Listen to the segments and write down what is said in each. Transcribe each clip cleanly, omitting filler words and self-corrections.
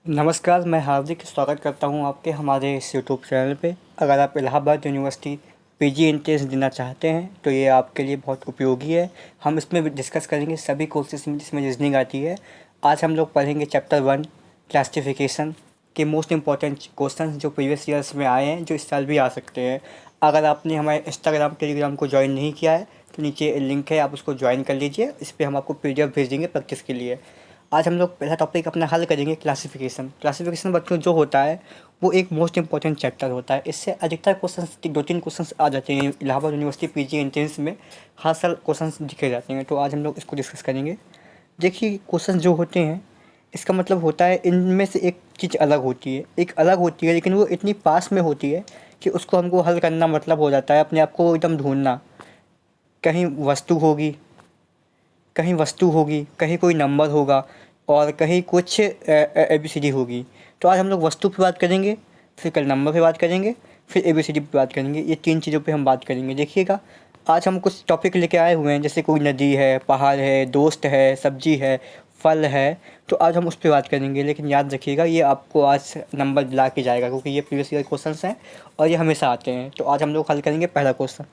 नमस्कार, मैं हार्दिक स्वागत करता हूं आपके हमारे इस यूट्यूब चैनल पे। अगर आप इलाहाबाद यूनिवर्सिटी पीजी एंट्रेंस देना चाहते हैं तो ये आपके लिए बहुत उपयोगी है। हम इसमें भी डिस्कस करेंगे सभी कोर्सेज में जिसमें रीजनिंग आती है। आज हम लोग पढ़ेंगे चैप्टर 1 क्लासिफिकेशन के मोस्ट इंपॉर्टेंट क्वेश्चन जो प्रीवियस ईयर्स में आए हैं, जो इस साल भी आ सकते हैं। अगर आपने हमारे इंस्टाग्राम टेलीग्राम को ज्वाइन नहीं किया है तो नीचे लिंक है, आप उसको ज्वाइन कर लीजिए। इस पर हम आपको पीडीएफ भेज देंगे प्रैक्टिस के लिए। आज हम लोग पहला टॉपिक अपना हल करेंगे क्लासिफिकेशन। क्लासिफिकेशन बच्चों जो होता है वो एक मोस्ट इंपॉर्टेंट चैप्टर होता है। इससे अधिकतर क्वेश्चंस 2-3 क्वेश्चंस आ जाते हैं इलाहाबाद यूनिवर्सिटी पीजी एंट्रेंस में। हर साल क्वेश्चंस दिखे जाते हैं, तो आज हम लोग इसको डिस्कस करेंगे। देखिए, क्वेश्चन जो होते हैं इसका मतलब होता है इनमें से एक चीज़ अलग होती है, एक अलग होती है, लेकिन वो इतनी पास में होती है कि उसको हमको हल करना मतलब हो जाता है अपने आप को एकदम ढूंढना। कहीं वस्तु होगी, कहीं वस्तु होगी, कहीं कोई नंबर होगा और कहीं कुछ एबीसीडी होगी। तो आज हम लोग वस्तु पे बात करेंगे, फिर कल नंबर पे बात करेंगे, फिर एबीसीडी पे बात करेंगे। ये 3 चीज़ों पे हम बात करेंगे। देखिएगा, आज हम कुछ टॉपिक लेके आए हुए हैं, जैसे कोई नदी है, पहाड़ है, दोस्त है, सब्जी है, फल है। तो आज हम उस पे बात करेंगे, लेकिन याद रखिएगा ये आपको आज नंबर दिला के जाएगा, क्योंकि ये प्रीवियस ईयर क्वेश्चंस हैं और ये हमेशा आते हैं। तो आज हम लोग हल करेंगे पहला क्वेश्चन।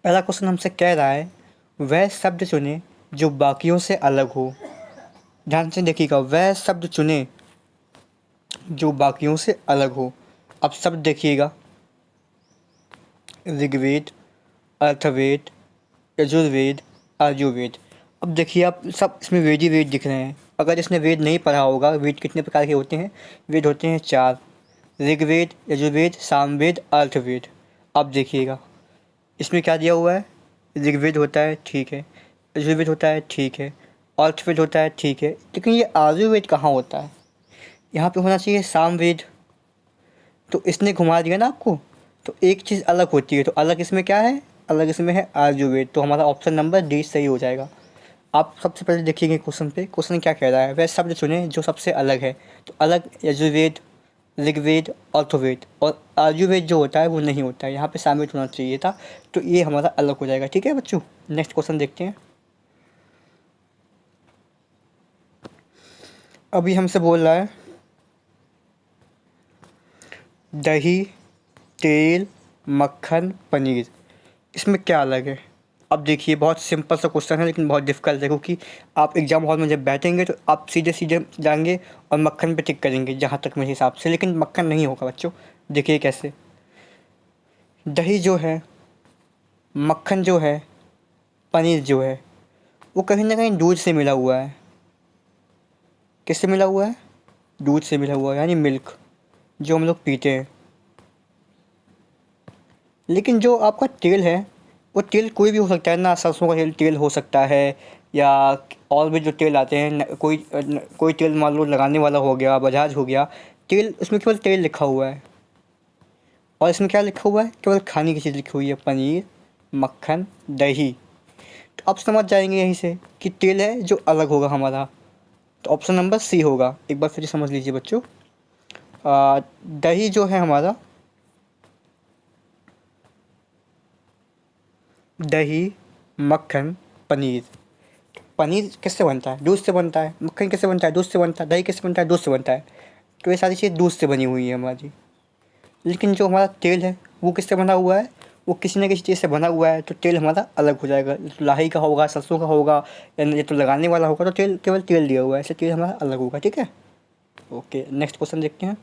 पहला क्वेश्चन हमसे कह रहा है, वह शब्द चुनें जो बाकियों से अलग हो। ध्यान से देखिएगा, वह शब्द चुनें जो बाकियों से अलग हो। अब शब्द देखिएगा, ऋग्वेद, अर्थवेद, यजुर्वेद, आयुर्वेद। अब देखिए, आप सब इसमें वेद ही वेद दिख रहे हैं। अगर इसने वेद नहीं पढ़ा होगा, वेद कितने प्रकार के होते हैं? वेद होते हैं 4, ऋग्वेद, यजुर्वेद, सामवेद, अर्थवेद। अब देखिएगा, इसमें क्या दिया हुआ है? ऋग्वेद होता है, ठीक है। यजुर्वेद होता है, ठीक है। अर्थवेद होता है, ठीक है। लेकिन ये आयुर्वेद कहाँ होता है? यहाँ पे होना चाहिए सामवेद। तो इसने घुमा दिया ना आपको। तो एक चीज़ अलग होती है, तो अलग इसमें क्या है? अलग इसमें है आयुर्वेद। तो हमारा ऑप्शन नंबर डी सही हो जाएगा। आप सबसे पहले देखिएगा क्वेश्चन पे, क्वेश्चन क्या कह रहा है? वह शब्द चुने जो सबसे अलग है। तो अलग यजुर्वेद, ऋग्वेद, अर्थवेद। और आयुर्वेद जो होता है वो नहीं होता है, यहाँ पे शामिल होना चाहिए था। तो ये हमारा अलग हो जाएगा। ठीक है बच्चों, नेक्स्ट क्वेश्चन देखते हैं। अभी हमसे बोल रहा है दही, तेल, मक्खन, पनीर, इसमें क्या अलग है? अब देखिए, बहुत सिंपल सा क्वेश्चन है लेकिन बहुत डिफिकल्ट है, क्योंकि आप एग्जाम हॉल में जब बैठेंगे तो आप सीधे सीधे जाएंगे और मक्खन पे टिक करेंगे जहाँ तक मेरे हिसाब से। लेकिन मक्खन नहीं होगा बच्चों। देखिए कैसे, दही जो है, मक्खन जो है, पनीर जो है, वो कहीं ना कहीं दूध से मिला हुआ है। किससे मिला हुआ है? दूध से मिला हुआ है, यानी मिल्क, जो हम लोग पीते हैं। लेकिन जो आपका तेल है, वो तेल कोई भी हो सकता है ना। सरसों का तेल तेल हो सकता है, या और भी जो तेल आते हैं कोई तेल मान लो लगाने वाला हो गया, बजाज हो गया। तेल, उसमें केवल तेल लिखा हुआ है। और इसमें क्या लिखा हुआ है? केवल खाने की चीज़ लिखी हुई है, पनीर, मक्खन, दही। तो आप समझ जाएंगे यहीं से कि तेल है जो अलग होगा हमारा। तो ऑप्शन नंबर सी होगा। एक बार फिर समझ लीजिए बच्चों। दही जो है हमारा, दही, मक्खन, पनीर। पनीर किससे बनता है? दूध से बनता है। मक्खन किससे बनता है? दूध से बनता है। दही किससे बनता है? दूध से बनता है। तो ये सारी चीज़ दूध से बनी हुई है हमारी। लेकिन जो हमारा तेल है वो किससे बना हुआ है? वो किसी न किसी चीज़ से बना हुआ है। तो तेल हमारा अलग हो जाएगा। तो लाही का होगा, सरसों का होगा, या तो लगाने वाला होगा। तो तेल केवल तेल दिया हुआ है, ऐसे तेल हमारा अलग होगा। ठीक है, ओके, नेक्स्ट क्वेश्चन देखते हैं।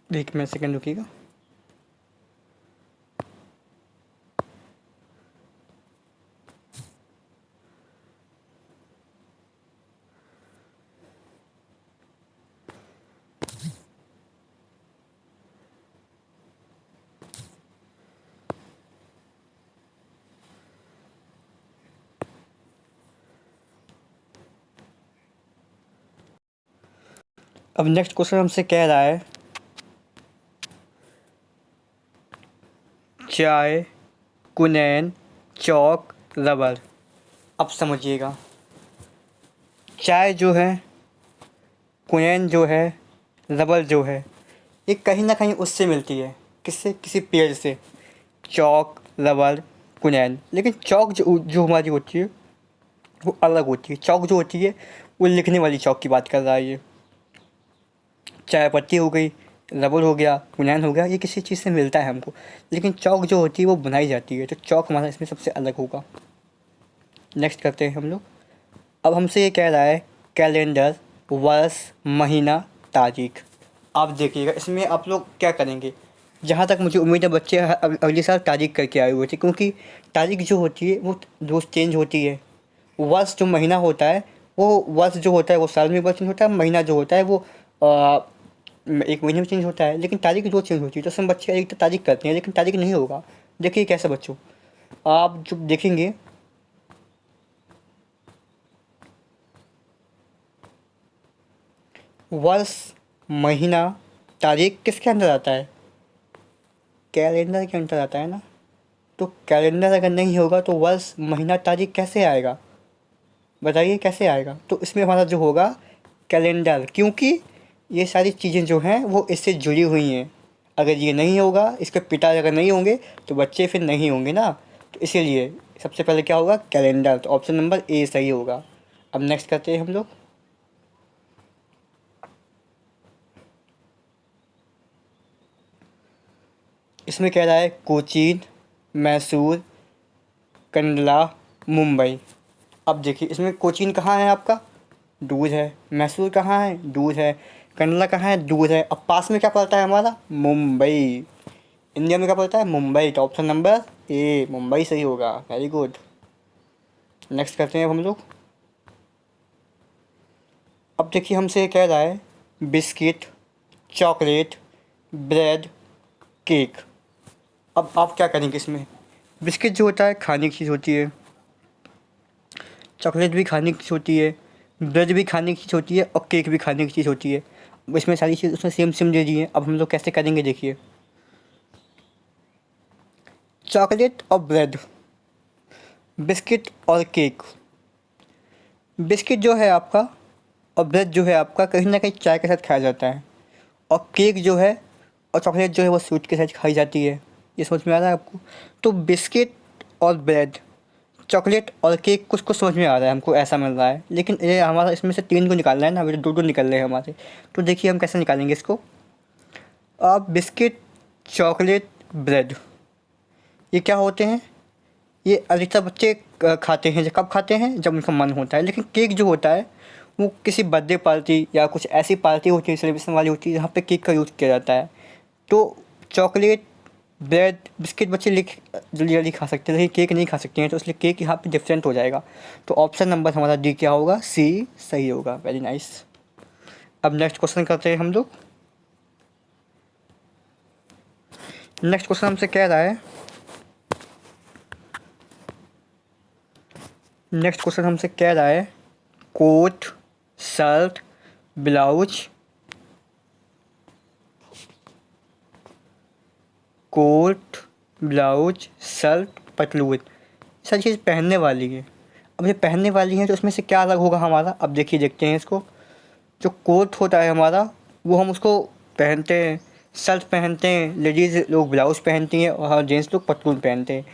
एक मिनट, सेकंड रुकिएगा। अब नेक्स्ट क्वेश्चन हमसे कह रहा है, चाय, कुनैन, चौक, रबर। अब समझिएगा, चाय जो है, कुनैन जो है, रबर जो है, ये कहीं ना कहीं उससे मिलती है, किससे, किसी पेड़ से, चौक, रबर, कुनैन। लेकिन चौक जो जो हमारी होती है वो अलग होती है। चौक जो होती है वो लिखने वाली चौक की बात कर रहा है ये। चाय पत्ती हो गई, रबर हो गया, कुनैन हो गया, ये किसी चीज़ से मिलता है हमको। लेकिन चौक जो होती है वो बनाई जाती है, तो चौक हमारा इसमें सबसे अलग होगा। नेक्स्ट करते हैं हम लोग। अब हमसे ये कह रहा है कैलेंडर, वर्ष, महीना, तारीख। आप देखिएगा इसमें आप लोग क्या करेंगे। जहाँ तक मुझे उम्मीद है बच्चे अगले साल तारीख करके आए हुए थे, क्योंकि तारीख जो होती है वो रोज़ चेंज होती है। वर्ष जो महीना होता है, वो वर्ष जो होता है वो साल में एक बार चेंज होता है। महीना जो होता है वो एक महीने में चेंज होता है। लेकिन तारीख रोज़ चेंज होती है, तो उसमें बच्चे एक तो तारीख करते हैं, लेकिन तारीख नहीं होगा। देखिए कैसे बच्चों, आप जब देखेंगे वर्ष, महीना, तारीख किसके अंदर आता है, कैलेंडर के अंदर आता है ना। तो कैलेंडर अगर नहीं होगा तो वर्ष, महीना, तारीख कैसे आएगा, बताइए कैसे आएगा। तो इसमें हमारा जो होगा कैलेंडर, क्योंकि ये सारी चीज़ें जो हैं वो इससे जुड़ी हुई हैं। अगर ये नहीं होगा, इसके पिता अगर नहीं होंगे तो बच्चे फिर नहीं होंगे ना। तो इसीलिए सबसे पहले क्या होगा, कैलेंडर। तो ऑप्शन नंबर ए सही होगा। अब नेक्स्ट करते हैं हम लोग। इसमें कह रहा है कोचीन, मैसूर, कंडला, मुंबई। अब देखिए इसमें कोचीन कहाँ है आपका, दूर है। मैसूर कहाँ है, दूर है। कंडला कहाँ है, दूर है। अब पास में क्या पड़ता है हमारा, मुंबई। इंडिया में क्या पड़ता है, मुंबई। तो ऑप्शन नंबर ए मुंबई सही होगा। Very good. नेक्स्ट करते हैं अब हम लोग। अब देखिए हमसे कह रहा है बिस्किट, चॉकलेट, ब्रेड, केक। अब आप क्या करेंगे इसमें। बिस्किट जो होता है खाने की चीज़ होती है, चॉकलेट भी खाने की चीज़ होती है, ब्रेड भी खाने की चीज़ होती है, और केक भी खाने की चीज़ होती है। अब इसमें सारी चीज़ उसने सेम सेम दे दी है। अब हम लोग कैसे करेंगे देखिए। चॉकलेट और ब्रेड, बिस्किट और केक। बिस्किट जो है आपका और ब्रेड जो है आपका कहीं ना कहीं चाय के साथ खाया जाता है, और केक जो है और चॉकलेट जो है वो स्वीट के साथ खाई जाती है। ये समझ में आ रहा है आपको। तो बिस्किट और ब्रेड, चॉकलेट और केक कुछ कुछ समझ में आ रहा है हमको, ऐसा मिल रहा है। लेकिन ये हमारा इसमें से तीन को निकालना है ना, अभी तो दो दो निकल रहे हैं हमारे। तो देखिए हम कैसे निकालेंगे इसको। आप बिस्किट, चॉकलेट, ब्रेड, ये क्या होते हैं, ये अधिकतर बच्चे खाते हैं। कब खाते हैं, जब उनका मन होता है। लेकिन केक जो होता है वो किसी बर्थडे पार्टी या कुछ ऐसी पार्टी होती है, सेलिब्रेशन वाली होती है, जहाँ पे केक का यूज़ किया जाता है। तो चॉकलेट, ब्रेड, बिस्किट बच्चे लिख जल्दी जल्दी खा सकते हैं, लेकिन केक नहीं खा सकते हैं। तो इसलिए केक यहाँ पे डिफरेंट हो जाएगा। तो ऑप्शन नंबर हमारा डी क्या होगा, सी सही होगा। Very nice. अब नेक्स्ट क्वेश्चन करते हैं हम लोग। नेक्स्ट क्वेश्चन हमसे कह रहा है, नेक्स्ट क्वेश्चन हमसे कह रहा है coat, shirt, blouse, coat, blouse, shirt, पतलून, सारी चीज़ पहनने वाली है। अब ये पहनने वाली हैं तो इसमें से क्या अलग होगा हमारा। अब देखिए देखते हैं इसको। जो कोट होता है हमारा वो हम उसको पहनते हैं, शर्ट पहनते हैं, लेडीज़ लोग ब्लाउज़ पहनती हैं, और जेंट्स लोग पतलून पहनते हैं।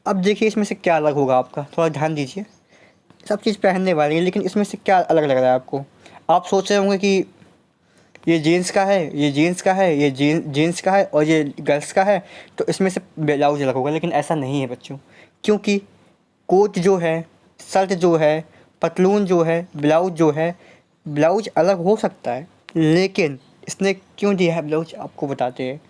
अब देखिए इसमें से क्या अलग होगा आपका, थोड़ा ध्यान दीजिए। सब चीज़ पहनने वाली है, लेकिन इसमें से क्या अलग लग रहा है आपको। आप सोच रहे होंगे कि ये जीन्स का है, ये जीन्स का है, ये जीन्स का है, और ये गर्ल्स का है, तो इसमें से ब्लाउज अलग होगा। लेकिन ऐसा नहीं है बच्चों, क्योंकि कोट जो है, शर्ट जो है, पतलून जो है, ब्लाउज जो है, ब्लाउज अलग हो सकता है, लेकिन इसने क्यों दिया है ब्लाउज आपको बताते हैं।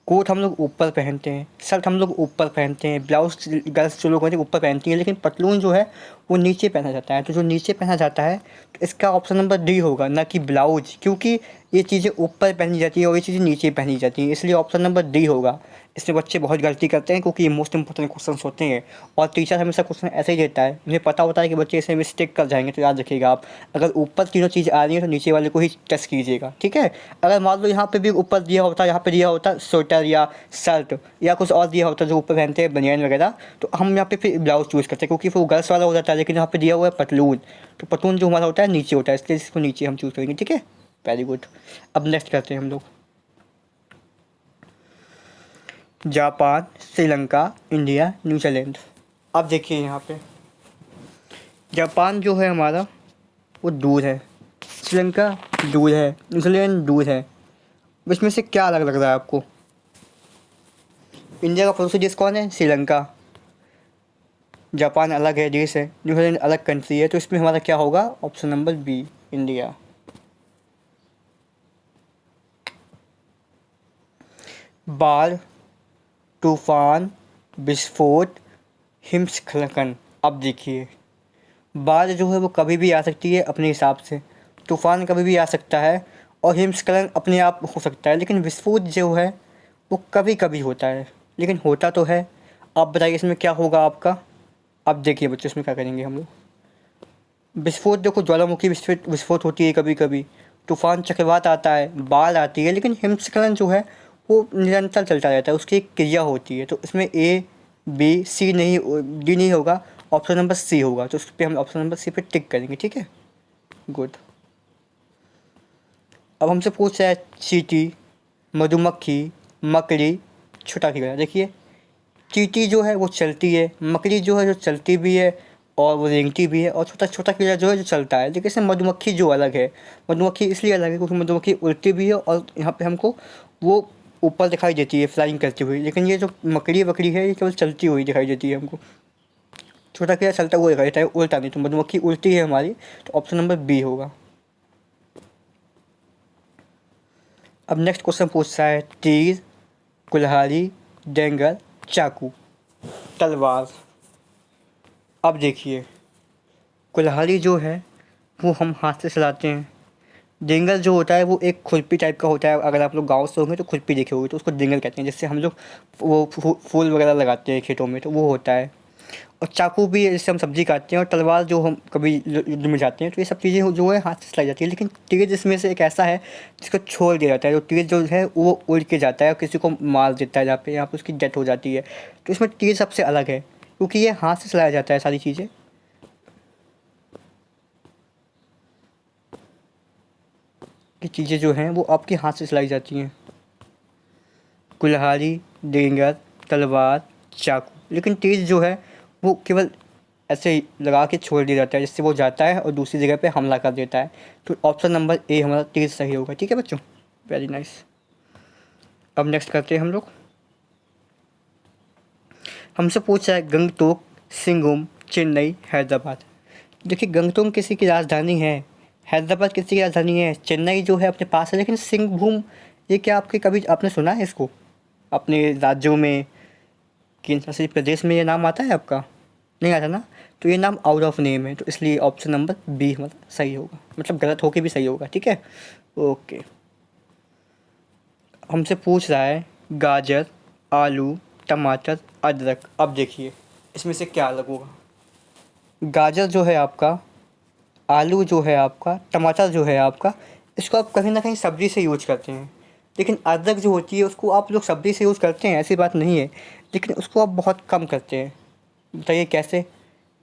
कोट हम लोग ऊपर पहनते हैं, शर्ट हम लोग ऊपर पहनते हैं, ब्लाउज गर्ल्स जो लोग होते हैं ऊपर पहनती हैं, लेकिन पतलून जो है वो नीचे पहना जाता है। तो जो नीचे पहना जाता है तो इसका ऑप्शन नंबर डी होगा, ना कि ब्लाउज, क्योंकि ये चीज़ें ऊपर पहनी जाती है और ये चीज़ें नीचे पहनी जाती हैं, इसलिए ऑप्शन नंबर डी होगा। इसमें बच्चे बहुत गलती करते हैं, क्योंकि ये मोस्ट इंपॉर्टेंट क्वेश्चन होते हैं, और टीचर हमेशा क्वेश्चन ऐसे ही देता है। मुझे पता होता है कि बच्चे इसे मिस्टेक कर जाएंगे, तो याद रखिएगा आप, अगर ऊपर तीनों चीज़ आ रही है तो नीचे वाले को ही टेस्ट कीजिएगा, ठीक है। अगर मान लो यहाँ पे भी ऊपर दिया होता, यहाँ पे दिया होता स्वेटर या शर्ट या कुछ और दिया होता जो ऊपर पहनते हैं बनियान वगैरह, तो हम यहाँ पे फिर ब्लाउज चूज़ करते हैं, क्योंकि फिर वो गर्ल्स वाला हो जाता है। लेकिन यहाँ पे दिया हुआ है पतलून, तो पतलून जो हमारा होता है नीचे होता है, इसलिए इसको नीचे हम चूज़ करेंगे, ठीक है। Very good. अब नेक्स्ट करते हैं हम लोग। Japan, Sri Lanka, India, New Zealand. अब देखिए यहाँ पे जापान जो है हमारा वो दूर है, श्रीलंका दूर है, न्यूजीलैंड दूर है। इसमें से क्या अलग लग रहा है आपको? इंडिया का पड़ोसी देश कौन है? श्रीलंका। जापान अलग है देश है, न्यूजीलैंड अलग कंट्री है, तो इसमें हमारा क्या होगा? Option number B, India. बाढ़, तूफान, विस्फोट, हिमस्खलन। अब देखिए बाढ़ जो है वो कभी भी आ सकती है अपने हिसाब से, तूफान कभी भी आ सकता है, और हिमस्खलन अपने आप हो सकता है, लेकिन विस्फोट जो है वो कभी कभी होता है, लेकिन होता तो है। आप बताइए इसमें क्या होगा आपका? अब देखिए बच्चों इसमें क्या करेंगे हम लोग। विस्फोट देखो, ज्वालामुखी विस्फोट विस्फोट होती है कभी कभी, तूफान चक्रवात आता है, बाढ़ आती है, लेकिन हिमस्खलन जो है वो निरंतर चलता रहता है, उसकी एक क्रिया होती है। तो इसमें ए बी सी नहीं, डी नहीं होगा, ऑप्शन नंबर सी होगा। तो उस पर हम ऑप्शन नंबर सी पे टिक करेंगे, ठीक है, गुड। अब हमसे पूछ रहा है चींटी, मधुमक्खी, मकड़ी, छोटा कीड़ा। देखिए चींटी जो है वो चलती है, मकड़ी जो है जो चलती भी है और वो रेंगती भी है, और छोटा छोटा कीड़ा जो है जो चलता है। लेकिन इसमें मधुमक्खी जो अलग है, मधुमक्खी इसलिए अलग है क्योंकि मधुमक्खी उड़ती भी है और यहाँ पे हमको वो ऊपर दिखाई देती है फ्लाइंग करती हुई, लेकिन ये जो मकड़ी वकड़ी है ये केवल चलती हुई दिखाई देती है हमको। छोटा कीड़ा चलता हुआ दिखाई देता है, उड़ता नहीं। तो मधुमक्खी उड़ती है हमारी, तो ऑप्शन नंबर बी होगा। अब नेक्स्ट क्वेश्चन पूछता है तीर, कुल्हाड़ी, डेंगल, चाकू, तलवार। अब देखिए कुल्हाड़ी जो है वो हम हाथ से चलाते हैं, डेंगल जो होता है वो एक खुरपी टाइप का होता है, अगर आप लोग गांव से होंगे तो खुरपी देखे होंगे, तो उसको डेंगल कहते हैं, जिससे हम लोग वो फूल वगैरह लगाते हैं खेतों में, तो वो होता है। और चाकू भी है जिससे हम सब्ज़ी काटते हैं, और तलवार जो हम कभी युद्ध में जाते हैं, तो ये सब चीज़ें जो है हाथ से चलाई जाती है। लेकिन तीर इसमें से एक ऐसा है जिसको छोड़ दिया जाता है, जो तीर जो है वो उड़ के जाता है और किसी को मार देता है, जहाँ पे उसकी डेथ हो जाती है। तो इसमें तीर सबसे अलग है क्योंकि ये हाथ से चलाया जाता है सारी चीज़ें। ये चीज़ें जो हैं वो आपके हाथ से चलाई जाती हैं, कुल्हाड़ी, डेंगर, तलवार, चाकू। लेकिन तीर जो है वो केवल ऐसे ही लगा के छोड़ दिया जाता है, जिससे वो जाता है और दूसरी जगह पे हमला कर देता है। तो ऑप्शन नंबर ए हमारा तीर सही होगा, ठीक है बच्चों, वेरी नाइस। अब नेक्स्ट करते हैं हम लोग। हमसे पूछा है गंगटोक, सिंगुम, चेन्नई, हैदराबाद। देखिए गंगटोक किसी की राजधानी है, हैदराबाद किसी की राजधानी है, चेन्नई जो है अपने पास है, लेकिन सिंहभूम ये क्या आपके कभी आपने सुना है इसको? अपने राज्यों में, केंद्र शासित प्रदेश में ये नाम आता है आपका? नहीं आता ना? तो ये नाम आउट ऑफ नेम है, तो इसलिए ऑप्शन नंबर बी हमारा सही होगा, मतलब गलत होके भी सही होगा, ठीक है, ओके। हमसे पूछ रहा है गाजर, आलू, टमाटर, अदरक। अब देखिए इसमें से क्या अलग होगा? गाजर जो है आपका, आलू जो है आपका, टमाटर जो है आपका, इसको आप कहीं ना कहीं सब्ज़ी से यूज करते हैं। लेकिन अदरक जो होती है उसको आप लोग सब्ज़ी से यूज़ करते हैं, ऐसी बात नहीं है, लेकिन उसको आप बहुत कम करते हैं। बताइए कैसे?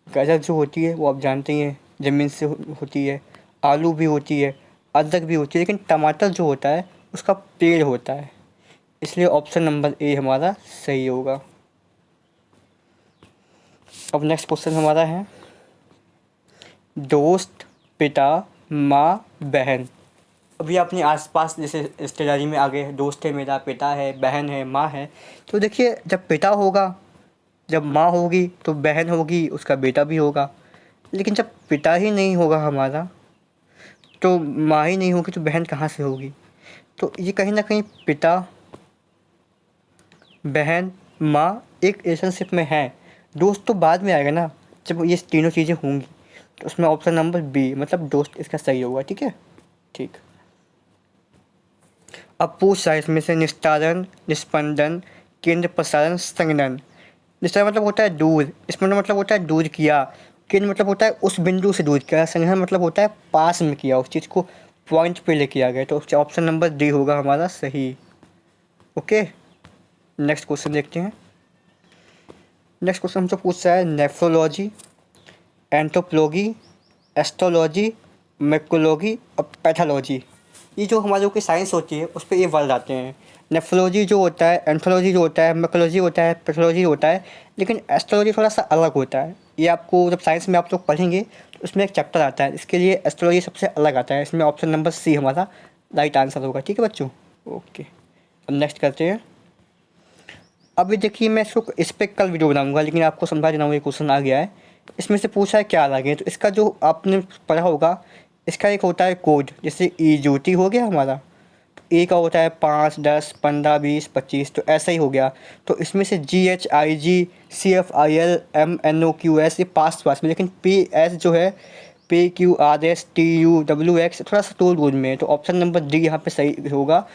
गाजर जो होती है वो आप जानते ही हैं ज़मीन से होती है, आलू भी होती है, अदरक भी होती है, लेकिन टमाटर जो होता है उसका पेड़ होता है, इसलिए ऑप्शन नंबर ए हमारा सही होगा। अब नेक्स्ट क्वेश्चन हमारा है दोस्त, पिता, माँ, बहन। अभी अपने आसपास जैसे रिश्तेदारी में आ गए, दोस्त है मेरा, पिता है, बहन है, माँ है। तो देखिए जब पिता होगा, जब माँ होगी, तो बहन होगी, उसका बेटा भी होगा। लेकिन जब पिता ही नहीं होगा हमारा, तो माँ ही नहीं होगी, तो बहन कहाँ से होगी? तो ये कहीं ना कहीं पिता, बहन, माँ एक रिलेशनशिप में है। दोस्त तो बाद में आएगा ना, जब ये तीनों चीज़ें होंगी। तो उसमें ऑप्शन नंबर बी मतलब दोस्त इसका सही होगा, ठीक है, ठीक। अब पूछ रहा है इसमें से निस्तारण, निस्पंदन, केंद्र प्रसारण, संघनन। निस्तारण मतलब होता है दूर, स्पंदन मतलब होता है दूर किया, केंद्र मतलब होता है उस बिंदु से दूर किया, संघनन मतलब होता है पास में किया, उस चीज़ को पॉइंट पे लेके आ गए। तो ऑप्शन नंबर डी होगा हमारा सही, ओके। नेक्स्ट क्वेश्चन देखते हैं। नेक्स्ट क्वेश्चन हमसे पूछ रहा है नेफ्रोलॉजी, एंथ्रोपोलॉजी, एस्ट्रोलॉजी, मैकोलॉजी और पैथोलॉजी। ये जो हमारे लोग की साइंस होती है उस पे ये वर्ड आते हैं। नेफ्रोलॉजी जो होता है, एंथ्रोलॉजी जो होता है, मैकोलॉजी होता है, पैथोलॉजी होता है, लेकिन एस्ट्रोलॉजी थोड़ा सा अलग होता है। ये आपको जब साइंस में आप लोग पढ़ेंगे तो उसमें एक चैप्टर आता है, इसके लिए एस्ट्रोलॉजी सबसे अलग आता है। इसमें ऑप्शन नंबर सी हमारा राइट आंसर होगा। ठीक है बच्चों, ओके। अब नेक्स्ट करते हैं। अभी देखिए मैं इसको इस पर कल वीडियो बनाऊंगा, लेकिन आपको समझा देना, ये क्वेश्चन आ गया है। इसमें से पूछा है क्या अलग है, तो इसका जो आपने पढ़ा होगा, इसका एक होता है कोड, जैसे ई ज्योति हो गया हमारा, ए का होता है 5, 10, 15, 20, 25, तो ऐसा ही हो गया। तो इसमें से GHIG, CFIL, MNOQS ये पास पास में, लेकिन PS जो है PQRSTUWX थोड़ा सा टोल गोल में है, तो ऑप्शन नंबर डी यहाँ पे सही होगा।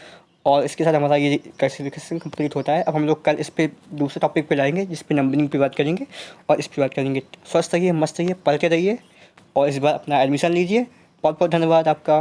और इसके साथ हमारा ये क्लासिफिकेशन कंप्लीट होता है। अब हम लोग कल इस पे दूसरे टॉपिक पे जाएंगे, जिस पे नंबरिंग पे बात करेंगे और इस पे बात करेंगे। स्वस्थ रहिए, मस्त रहिए, पढ़ते रहिए और इस बार अपना एडमिशन लीजिए। बहुत बहुत धन्यवाद आपका।